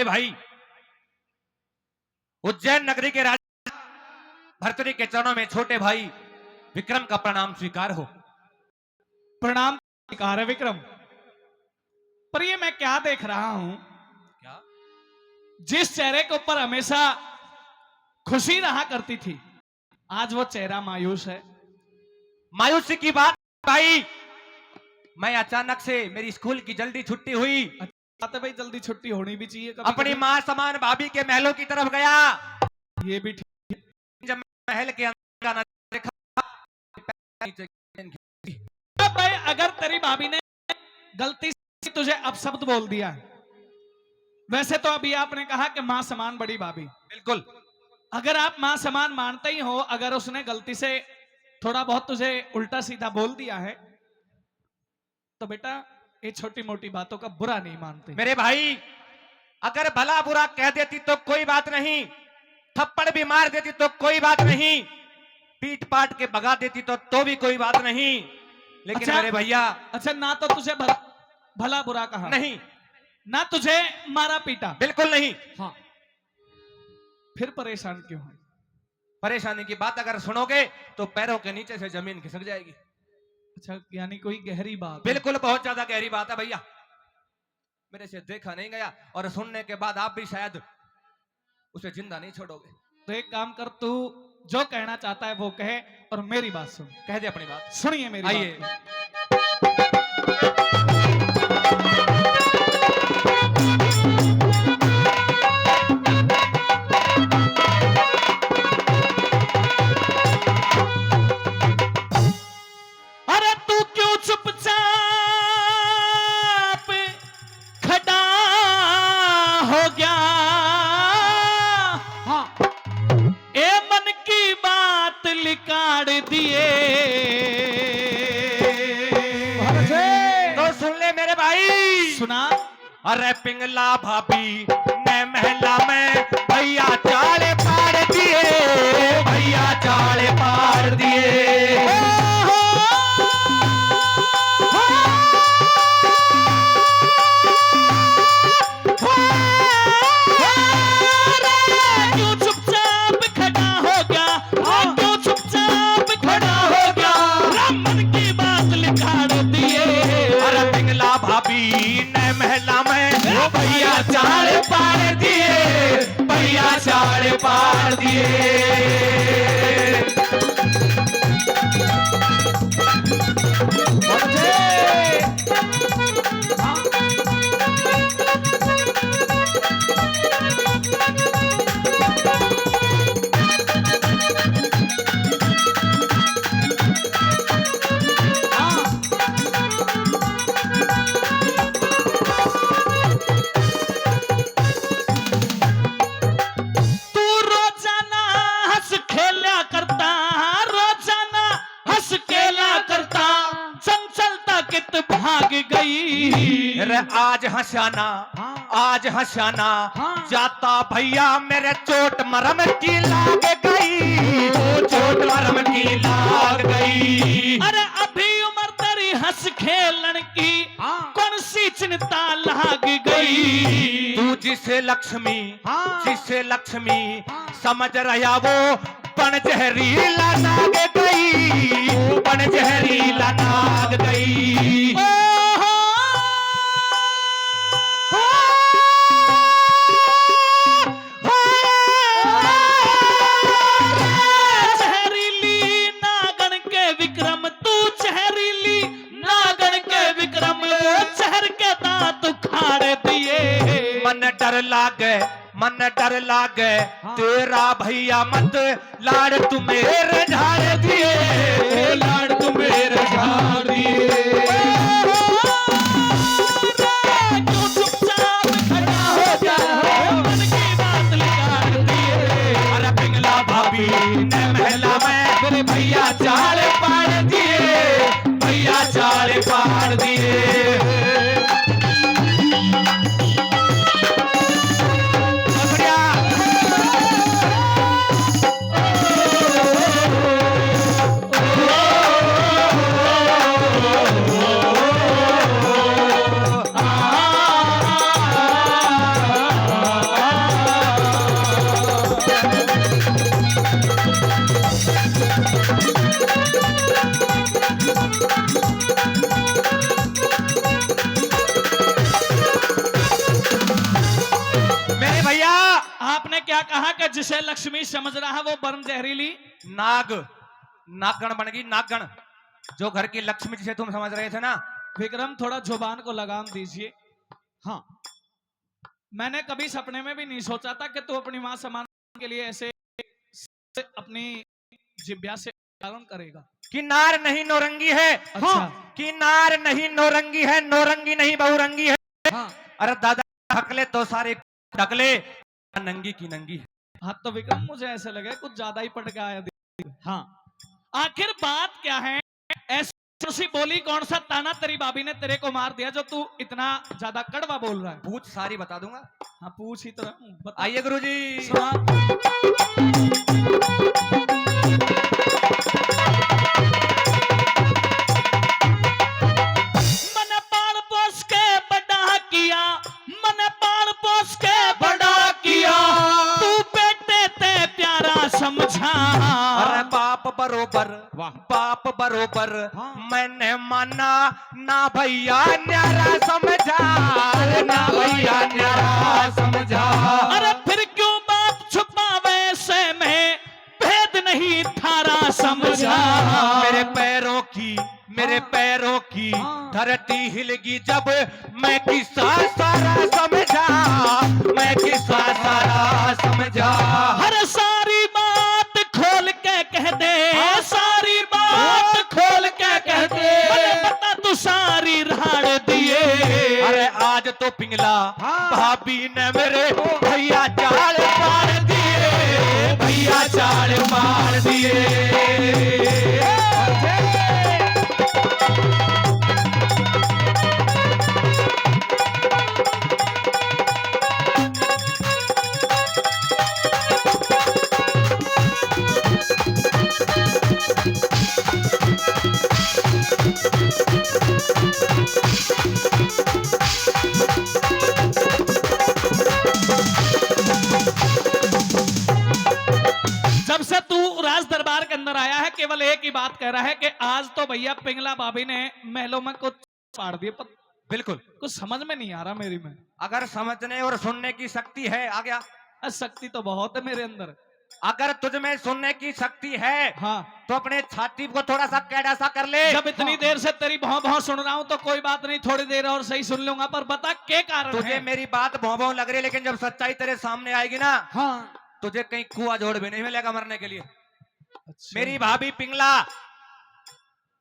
भाई, उज्जैन नगरी के राजा भर्तृहरि के चरणों में छोटे भाई विक्रम का प्रणाम स्वीकार हो। प्रणाम स्वीकार है विक्रम। पर ये मैं क्या देख रहा हूं? क्या? जिस चेहरे के ऊपर हमेशा खुशी रहा करती थी, आज वो चेहरा मायूस है। मायूसी की बात भाई, मैं अचानक से मेरी स्कूल की जल्दी छुट्टी हुई, बात है भाई, जल्दी छुट्टी होनी भी चाहिए कभी अपनी कभी। मां समान भाभी के महलों की तरफ गया। ये भी ठीक। जब महल के अंदर का नजारा देखा, अब भाई अगर तेरी भाभी ने गलती से तुझे अपशब्द बोल दिया है, वैसे तो अभी आपने कहा कि मां समान बड़ी भाभी, बिल्कुल, अगर आप मां समान मानते ही हो, अगर उसने गलती से थोड़ा बहुत तुझे उल्टा सीधा बोल दिया है, तो बेटा ये छोटी मोटी बातों का बुरा नहीं मानते। मेरे भाई, अगर भला बुरा कह देती तो कोई बात नहीं, थप्पड़ भी मार देती तो कोई बात नहीं, पीट पाट के भगा देती तो भी कोई बात नहीं, लेकिन अच्छा, मेरे भैया, अच्छा ना तो तुझे भला बुरा कहा, नहीं, ना तुझे मारा पीटा, बिल्कुल नहीं। हाँ, फिर परेशान क्यों है? परेशानी की बात अगर सुनोगे तो पैरों के नीचे से जमीन खिसक जाएगी। अच्छा, यानी कोई गहरी बात? बिल्कुल, बहुत ज्यादा गहरी बात है भैया, मेरे से देखा नहीं गया और सुनने के बाद आप भी शायद उसे जिंदा नहीं छोड़ोगे। तो एक काम कर, तू जो कहना चाहता है वो कहे और मेरी बात सुन। कह दे अपनी बात। सुनिए मेरी आइए। बात। अरे तू क्यों चुपचाप खड़ा हो गया? हाँ, ए मन की बात लिकाड़ दिए। तो सुन ले मेरे भाई, सुना? अरे पिंगला भाभी ने महला में भैया चाले पाड़ दिए, भैया चाले पाड़ दिए। क्यों चुपचाप खड़ा हो गया? क्यों चुपचाप खड़ा हो गया? मन की बात लिखाड़ दिए। अरे पिंगला भाभी ने महला में भैया चाले पाड़ दिए, भैया चाले पाड़ दिए। गई। आज हंसाना, आज हंसाना जाता भैया मेरे चोट मरम की लाग गई, चोट मरम की लाग गई। अरे अभी उम्र तेरी हंस खेलन की, कौन सी चिंता लाग गई? तू जिसे लक्ष्मी, जिसे लक्ष्मी समझ रहा वो पण जहरीला नाग गई, पण जहरीला नाग गई। जहरीली नागन के विक्रम, तू जहरीली नागन के विक्रम, जहर के दांत उखाड़ दिए। मन डर लागे, मन डर लागे तेरा भैया मत लाड़ तुम्हें झाड़ दिए, लाड़ तुम्हें झाड़ दिए। क्यों चुपचाप खड़ा हो जा, मन की बात लिखाड़ दिए। अरे पिंगला भाभी ने महला में मेरे भैया चाल पाड़ दिए, भैया चाल पाड़ दिए। आपने क्या कहा कि जिसे लक्ष्मी समझ रहा है वो बर्म जहरीली? नागण बन गई, नागण। जो घर की लक्ष्मी जिसे तुम समझ रहे थे ना। विक्रम थोड़ा जुबान को लगाम दीजिए। हाँ, मैंने कभी सपने में भी नहीं सोचा था कि तू अपनी मां समान के लिए ऐसे अपनी जिब्या से पालन करेगा। किनार नहीं नौरंगी है। अच्छा। हाँ, किनार नहीं नौरंगी है, नौरंगी नहीं बहुरंगी है। हाँ। अरे दादा ढकले तो सारे ढकले, नंगी की नंगी है। हाँ तो विक्रम मुझे ऐसे लगे कुछ ज्यादा ही पट गया। हाँ, आखिर बात क्या है? ऐसी बोली कौन सा ताना तेरी भाभी ने तेरे को मार दिया जो तू इतना ज्यादा कड़वा बोल रहा है? पूछ, सारी बता दूंगा। हाँ पूछ ही तो रहा हूं। आइए गुरुजी। मन पाल पोस के बड़ा किया, मन पाल पोस के बड़ा किया, तू बेटे ते प्यारा समझा। अरे बाप बरोबर, बाप बरोबर। हाँ। मैंने माना ना भैया न्यारा समझा, ना भैया न्यारा समझा। अरे फिर क्यों बात छुपावे से मैं भेद नहीं थारा समझा। मेरे पैरों की, मेरे पैरों की धरती हिलगी जब मैं किस्सा सारा समझा, मैं किस्सा सारा समझा। हर सारी बात खोल के कह दे, सारी बात खोल के कह दे, बता तू सारी राड़ दिए। अरे आज तो पिंगला भाभी ने मेरे भैया चाल मार दिए, भैया चाल मार दिए। जब से तू राज दरबार के अंदर आया है केवल एक ही बात कह रहा है कि आज तो भैया पिंगला भाभी ने महलों में कुछ फाड़ दिए। बिल्कुल कुछ समझ में नहीं आ रहा मेरी में। अगर समझने और सुनने की शक्ति है, आ गया। शक्ति तो बहुत है मेरे अंदर। अगर तुझ में सुनने की शक्ति है, हाँ, तो अपने छाती को थोड़ा सा कैडा सा कर ले। जब इतनी देर से तेरी भौं भौं सुन रहा हूं तो कोई बात नहीं, थोड़ी देर और सही सुन लूंगा, पर बता क्या कारण तुझे है? मेरी बात भौं भौं लग रही है, लेकिन जब सच्चाई तेरे सामने आएगी ना, हाँ, तुझे कहीं कुआ जोड़ भी नहीं मिलेगा मरने के लिए। अच्छा। मेरी भाभी पिंगला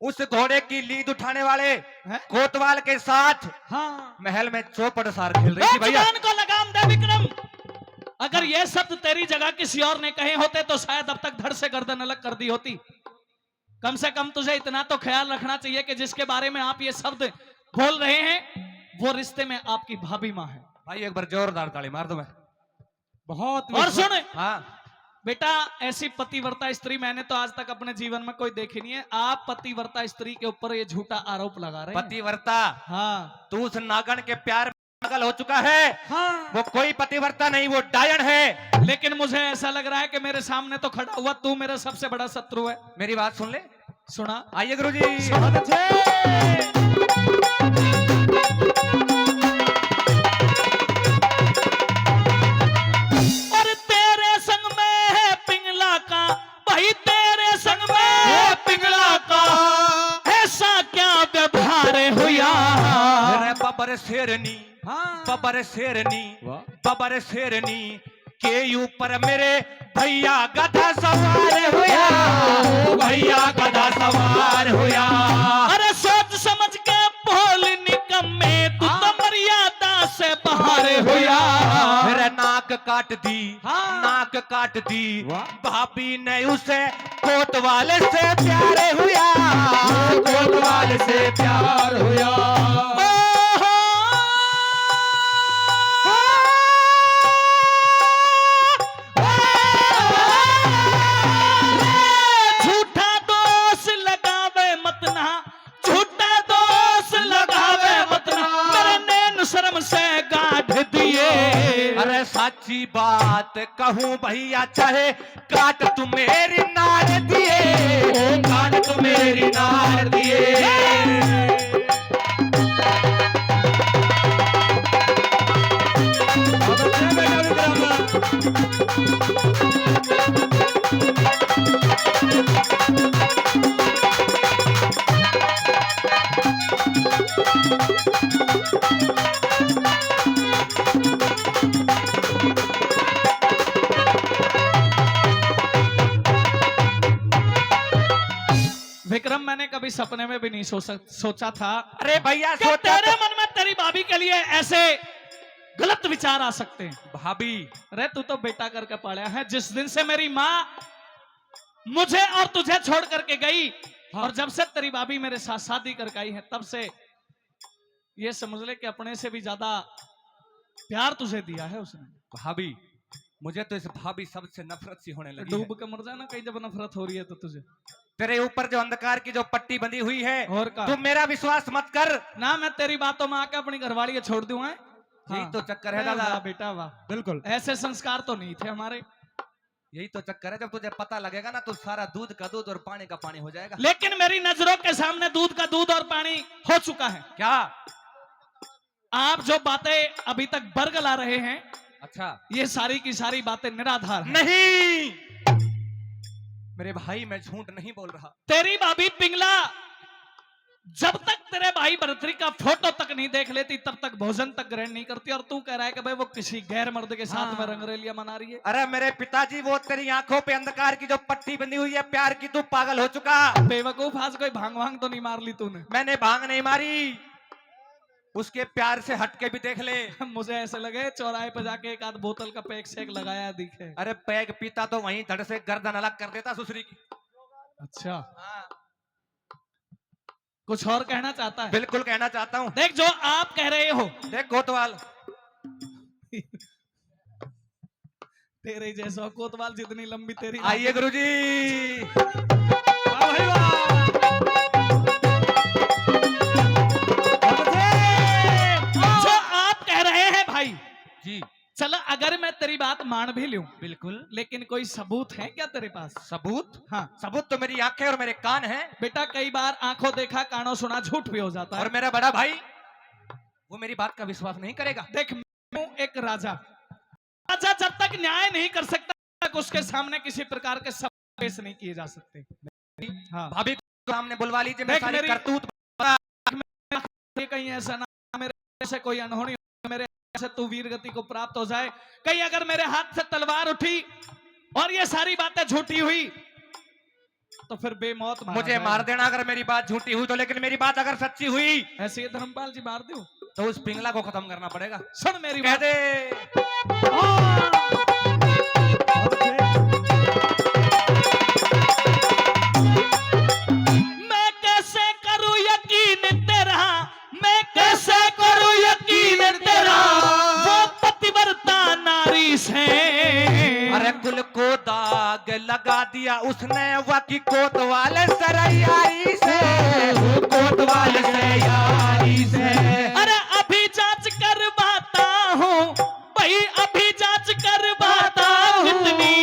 उस घोड़े की लीद उठाने वाले कोतवाल के साथ महल में चौपड़ सार खेल रही थी। भैया को लगाम दे विक्रम। अगर ये शब्द तेरी जगह किसी और ने कहे होते तो शायद अब तक धड़ से गर्दन अलग कर दी होती। कम से कम तुझे इतना तो ख्याल रखना चाहिए कि जिसके बारे में आप ये शब्द बोल रहे हैं वो रिश्ते में आपकी भाभी माँ है। भाई एक बार जोरदार ताली मार दो। मैं बहुत और सुन। हाँ बेटा, ऐसी पतिव्रता स्त्री मैंने तो आज तक अपने जीवन में कोई देखी नहीं है। आप पतिव्रता स्त्री के ऊपर ये झूठा आरोप लगा रहे हैं। पतिव्रता? हाँ, तू उस नागन के प्यार में पागल हो चुका है। हाँ। वो कोई पतिव्रता नहीं, वो डायन है। लेकिन मुझे ऐसा लग रहा है कि मेरे सामने तो खड़ा हुआ तू मेरा सबसे बड़ा शत्रु है। मेरी बात सुन ले। सुना। आइए गुरुजी। और तेरे संग में है पिंगला का, भाई तेरे संग में है पिंगला का ऐसा क्या व्यवहार हुआ। बबर शेरनी, बबर शेरनी, बबर शेरनी के ऊपर मेरे भैया गधा सवार हुआ, भैया गधा सवार हुआ। अरे सोच समझ के बोल निकम्मे, तू तो मर्यादा से बाहर हुआ। मेरा नाक काट दी, नाक काट दी भाभी ने उसे कोतवाल से प्यार हुआ, कोतवाल से प्यार हुआ। अरे सच्ची बात कहूं भैया, चाहे काट तू मेरी नार दिए, काट तू मेरी नार दिए। विक्रम, मैंने कभी सपने में भी नहीं सोचा था अरे भैया कि सोचा तेरे मन में तेरी भाभी के लिए ऐसे गलत विचार आ सकते हैं। भाभी, अरे तू तो बेटा करके पाला है। जिस दिन से मेरी माँ मुझे और तुझे छोड़ करके गई, हाँ। और जब से तेरी भाभी मेरे साथ शादी करके आई है, तब से ये समझ ले कि अपने से भी ज्यादा प्यार तुझे दिया है उसने। भाभी, मुझे तो इस भाभी शब्द से नफरत सी होने लगी डूब के मर जाना कहीं, जब नफरत हो रही है तो तुझे। तेरे ऊपर जो अंधकार की जो पट्टी बंधी हुई है, और का? तू मेरा विश्वास मत कर ना मैं तेरी बातों में आके अपनी घरवाली को छोड़ दूं। यही तो चक्कर है दादा। वाह बेटा वाह, बिल्कुल ऐसे संस्कार तो नहीं थे हमारे। यही तो चक्कर है, जब तुझे पता लगेगा ना तो सारा दूध का दूध और पानी का पानी हो जाएगा। लेकिन मेरी नजरों के सामने दूध का दूध और पानी हो चुका है। क्या? आप जो बातें अभी तक बरगला रहे हैं, अच्छा, ये सारी की सारी बातें निराधार हैं। नहीं मेरे भाई, मैं झूठ नहीं बोल रहा। तेरी भाभी पिंगला जब तक तेरे भाई भरतरी का फोटो तक नहीं देख लेती, तब तक भोजन तक ग्रहण नहीं करती। और तू कह रहा है कि भाई वो किसी गैर मर्द के साथ में रंगरेलियां मना रही है। अरे मेरे पिताजी, वो तेरी आंखों पे अंधकार की जो पट्टी बंधी हुई है प्यार की, तू पागल हो चुका। बेवकूफ, आज कोई भांग वांग तो नहीं मार ली तूने? मैंने भांग नहीं मारी, उसके प्यार से हटके भी देख ले। मुझे ऐसे लगे चौराहे पे जाके एक आध बोतल का पैक शेक लगाया दिखे। अरे पैग पीता तो वहीं धड़ से गर्दन अलग कर देता सुसरी की। अच्छा, हाँ। कुछ और कहना चाहता है? बिल्कुल कहना चाहता हूँ। देख, जो आप कह रहे हो, देख कोतवाल, तेरे जैसा कोतवाल जितनी लंबी तेरी। आइए गुरुजी। वाह भाई वाह। जो आप कह रहे हैं भाई जी, चलो, अगर मैं तेरी बात मान भी लूं, बिल्कुल। लेकिन कोई सबूत है क्या तेरे पास? सबूत? हाँ। सबूत तो मेरी आंखें और मेरे कान हैं। बेटा, कई बार आंखों देखा कानों सुना झूठ भी हो जाता है। और मेरा बड़ा भाई, वो मेरी बात का विश्वास नहीं करेगा। देख, मैं हूं एक राजा। राजा जब तक न्याय नहीं कर सकता, तक उसके सामने किसी प्रकार के सबूत पेश नहीं किए जा सकते। हाँ। भाभी को सामने बुलवा लीजिए, मैं देख सारी मेरी करतूत। कहीं ऐसा ना मेरे से कोई अनहोनी, मेरे से तू वीर गति को प्राप्त हो जाए। कहीं अगर मेरे हाथ से तलवार उठी और ये सारी बातें झूठी हुई, तो फिर बेमौत मुझे मार देना अगर मेरी बात झूठी हुई तो, लेकिन मेरी बात अगर सच्ची हुई, ऐसे धर्मपाल जी मार दो तो उस पिंगला को खत्म करना पड़ेगा। सुन मेरी कह बात। दे। मैं कैसे करूं यकीन तेरा, मैं कैसे करूं यकीन तेरा, वो पतिव्रता नारी से। अरे कुल को दाग लगा दिया उसने, वाकी कोतवाल सरयारी से, कोतवाल सरयारी से। अरे अभी जांच करवाता हूँ भाई, अभी जांच करवाता हूँ, इतनी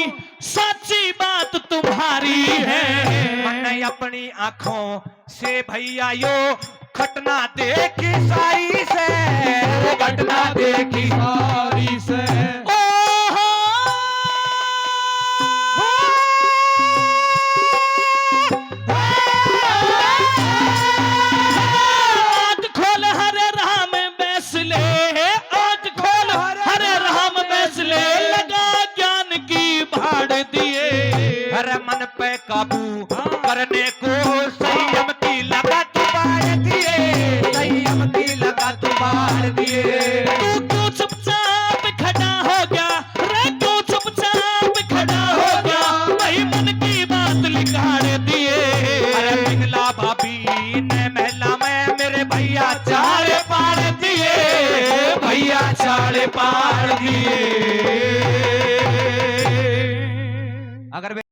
सच्ची बात तुम्हारी है। मैंने अपनी आंखों से भैया यो घटना देखी सारी से, घटना देखी सारी से। आंख खोल हरे राम बैस ले, आंख खोल हरे राम बैस ले, लगा ज्ञान की भाड़ दिए। हर मन पे काबू करने को संयम की लगात बाढ़ दिए, संयम की लगात बाढ़ दिए। तू क्यों चुपचाप खड़ा हो गया रे, क्यों चुपचाप खड़ा हो गया, वही मन की बात लिखाड़ दिए। अरे पिंगला भाभी ने महला में मेरे भैया चार पाड़ दिए, भैया चार पाड़ दिए। अगर